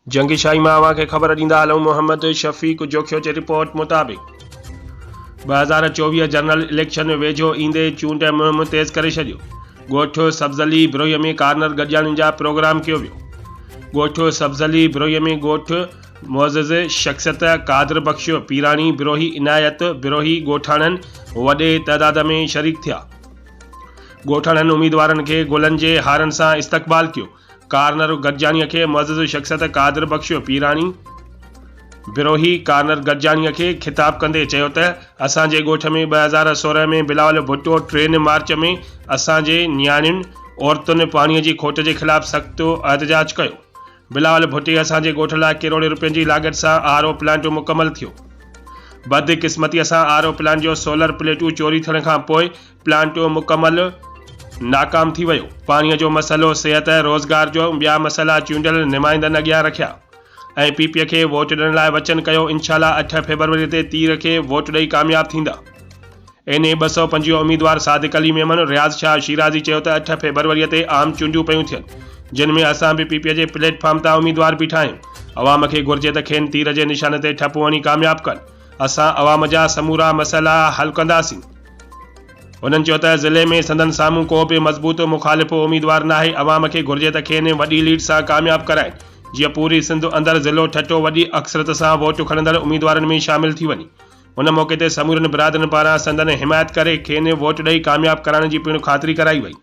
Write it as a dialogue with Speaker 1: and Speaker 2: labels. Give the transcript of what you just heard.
Speaker 1: जंगी शाही मां के खबर ॾींदा हलूं। मोहम्मद शफ़ीक जोखियो जे रिपोर्ट मुताबिक़ 2024 जनरल इलेक्शन वेझो ईंदे चूंड मुहिम तेज़ करे छॾियो। ॻोठ सब्ज़ली बिरोहीअ में कार्नर गॾिजाणियुनि जा प्रोग्राम कयो वियो। ॻोठ सब्ज़ली बिरोहीअ में ॻोठ मुअज़्ज़ज़ शख़्सियत कादिर बख़्श पीराणी बिरोही इनायत बिरोही ॻोठाणनि वॾे तइदाद में शरीक थिया। ॻोठाणनि उम्मीदवारनि खे गुलनि जे हारनि सां इस्तक़बाल कयो। कार्नर गॾिजाणीअ खे मुअज़्ज़ज़ शख़्सियत कादिर बख़्श पीराणी बिरोही कार्नर गॾिजाणीअ खे ख़िताब कंदे चयो त असांजे ॻोठ में 2016 में बिलावल भुट्टो ट्रेन मार्च में असांजे नियाणियुनि औरतुनि पाणीअ जी खोट जे ख़िलाफ़ सख़्त एहतजाज कयो। बिलावल भुट्टे असांजे ॻोठ लाइ करोड़े रुपयनि जी लागत सां आरओ प्लांट मुकमल थियो। बदकिस्मतीअ सां आरओ प्लांट जो सोलर प्लेटूं चोरी थियण खां पोइ प्लांट मुकमल नाकाम थी वियो। पाणीअ जो मसइलो, सिहत, रोज़गार जो ॿिया मसइला चूंडियल नुमाइंदनि अॻियां रखिया ऐं पीपीए खे वोट ॾियण लाइ वचन कयो। इंशाअल्लाह 8 फरवरी ते तीर खे वोट ॾेई कामयाब थींदा। एने 225 उम्मीदवार सादिक अली मेमन, रियाज़ शाह शिराज़ी चयो त 8 फरवरी ते आम चूंडियूं पियूं थियनि, जिन में असां बि पीपीए जे प्लेटफॉर्म तां उम्मीदवार बीठा आहियूं। अवाम खे घुर्जे त खेनि तीर जे निशान ते ठप हणी कामयाब कनि। असां अवाम जा समूरा मसइला हल कंदासीं। उन्हनि चयो त ज़िले में संदन साम्हूं को बि मज़बूत मुखालिफ़ उम्मीदवार नाहे। अवाम खे घुर्जे त खेनि वॾी लीड सां कामयाब कराइनि, जीअं पूरी सिंध अंदरि ज़िलो ठटो वॾी अक्सरत सां वोट खणंदड़ उम्मीदवारनि में शामिल थी वञे। उन मौक़े ते समूरनि बिरादरनि पारां संदन हिमायत करे खेनि वोट ॾेई कामयाब कराइण जी पिणु ख़ातिरी कराई वई।